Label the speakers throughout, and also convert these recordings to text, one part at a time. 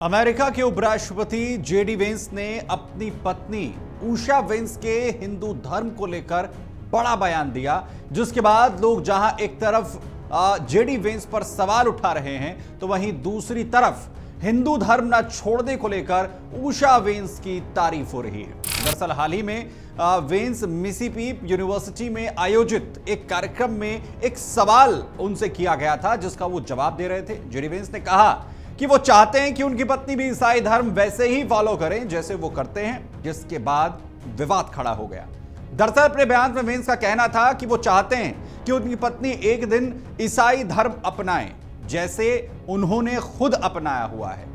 Speaker 1: America के उपराष्ट्रपति JD Vance ने अपनी पत्नी उषा वेंस के हिंदू धर्म को लेकर बड़ा बयान दिया, जिसके बाद लोग जहां एक तरफ जेडी वेंस पर सवाल उठा रहे हैं तो वहीं दूसरी तरफ हिंदू धर्म न छोड़ने को लेकर उषा वेंस की तारीफ हो रही है। दरअसल हाल ही में वेंस मिसिसिपी यूनिवर्सिटी में आयोजित एक कार्यक्रम में एक सवाल उनसे किया गया था, जिसका वो जवाब दे रहे थे। जेडी वेंस ने कहा कि वो चाहते हैं कि उनकी पत्नी भी ईसाई धर्म वैसे ही फॉलो करें जैसे वो करते हैं, जिसके बाद विवाद खड़ा हो गया। दरअसल अपने बयान में वेंस का कहना था कि वो चाहते हैं कि उनकी पत्नी एक दिन ईसाई धर्म अपनाएं जैसे उन्होंने खुद अपनाया हुआ है।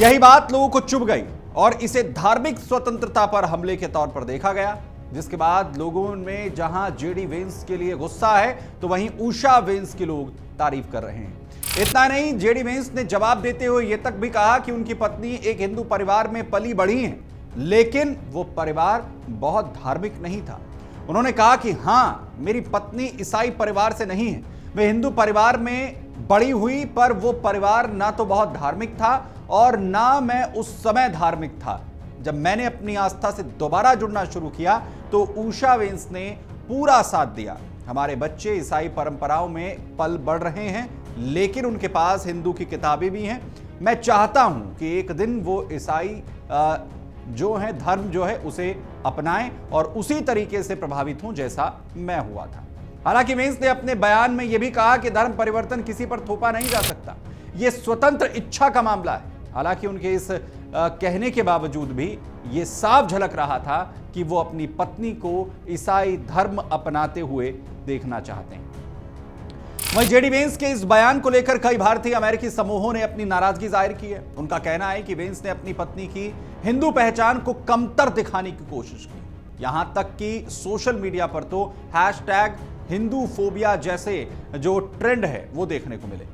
Speaker 1: यही बात लोगों को चुभ गई और इसे धार्मिक स्वतंत्रता पर हमले के तौर पर देखा गया, जिसके बाद लोगों में जहां जेडी वेंस के लिए गुस्सा है तो वहीं उषा वेंस के लोग तारीफ कर रहे हैं। इतना नहीं, जेडी वेंस ने जवाब देते हुए यह तक भी कहा कि उनकी पत्नी एक हिंदू परिवार में पली बढ़ी है, लेकिन वो परिवार बहुत धार्मिक नहीं था। उन्होंने कहा कि हां, मेरी पत्नी ईसाई परिवार से नहीं है, वे हिंदू परिवार में बड़ी हुई, पर वो परिवार ना तो बहुत धार्मिक था और ना मैं उस समय धार्मिक था। जब मैंने अपनी आस्था से दोबारा जुड़ना शुरू किया तो उषा वेंस ने पूरा साथ दिया। हमारे बच्चे ईसाई परंपराओं में पल बढ़ रहे हैं, लेकिन उनके पास हिंदू की किताबें भी हैं। मैं चाहता हूं कि एक दिन वो ईसाई जो है धर्म जो है उसे अपनाएं और उसी तरीके से प्रभावित हों जैसा मैं हुआ था। हालांकि वेंस ने अपने बयान में यह भी कहा कि धर्म परिवर्तन किसी पर थोपा नहीं जा सकता, यह स्वतंत्र इच्छा का मामला है। हालांकि उनके इस कहने के बावजूद भी यह साफ झलक रहा था कि वो अपनी पत्नी को ईसाई धर्म अपनाते हुए देखना चाहते हैं। वहीं जेडी वेंस के इस बयान को लेकर कई भारतीय अमेरिकी समूहों ने अपनी नाराजगी जाहिर की है। उनका कहना है कि वेंस ने अपनी पत्नी की हिंदू पहचान को कमतर दिखाने की कोशिश की। यहां तक कि सोशल मीडिया पर तो हैशटैग हिंदू फोबिया जैसे जो ट्रेंड है वो देखने को मिले।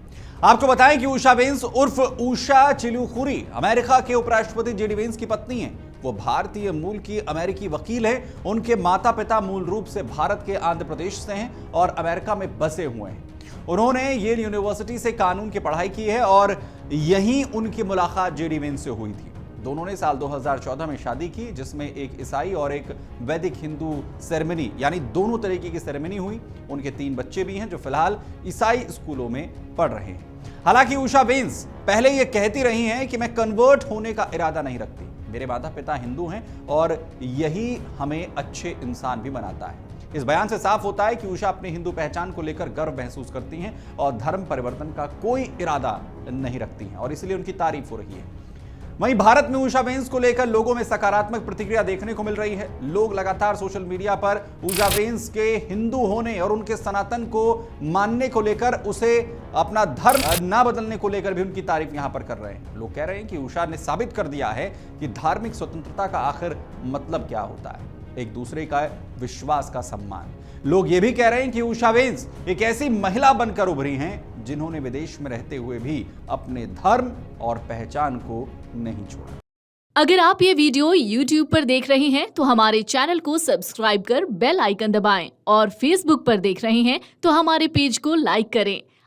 Speaker 1: आपको बताएं कि उषा वेंस उर्फ उषा चिलुखुरी अमेरिका के उपराष्ट्रपति जेडी वेंस की पत्नी है। वो भारतीय मूल की अमेरिकी वकील है। उनके माता पिता मूल रूप से भारत के आंध्र प्रदेश से हैं और अमेरिका में बसे हुए हैं। उन्होंने येल यूनिवर्सिटी से कानून की पढ़ाई की है और यहीं उनकी मुलाकात जेडी वेंस से हुई थी। दोनों ने साल 2014 में शादी की, जिसमें एक ईसाई और एक वैदिक हिंदू सेरेमनी यानी दोनों तरीके की सेरेमनी हुई। उनके 3 बच्चे भी हैं जो फिलहाल ईसाई स्कूलों में पढ़ रहे हैं। हालांकि उषा वेंस पहले यह कहती रही हैं कि मैं कन्वर्ट होने का इरादा नहीं रखती। मेरे माता पिता हिंदू हैं और यही हमें अच्छे इंसान भी बनाता है। इस बयान से साफ होता है कि उषा अपनी हिंदू पहचान को लेकर गर्व महसूस करती हैं और धर्म परिवर्तन का कोई इरादा नहीं रखती हैं और इसलिए उनकी तारीफ हो रही है। वहीं भारत में उषा वेंस को लेकर लोगों में सकारात्मक प्रतिक्रिया देखने को मिल रही है। लोग लगातार सोशल मीडिया पर उषा वेंस के हिंदू होने और उनके सनातन को मानने को लेकर, उसे अपना धर्म ना बदलने को लेकर भी उनकी तारीफ यहां पर कर रहे हैं। लोग कह रहे हैं कि उषा ने साबित कर दिया है कि धार्मिक स्वतंत्रता का आखिर मतलब क्या होता है, एक दूसरे का विश्वास का सम्मान। लोग ये भी कह रहे हैं कि उषा वेंस एक ऐसी महिला बनकर उभरी हैं जिन्होंने विदेश में रहते हुए भी अपने धर्म और पहचान को नहीं छोड़ा।
Speaker 2: अगर आप ये वीडियो YouTube पर देख रहे हैं तो हमारे चैनल को सब्सक्राइब कर बेल आइकन दबाएं और Facebook पर देख रहे हैं तो हमारे पेज को लाइक करें।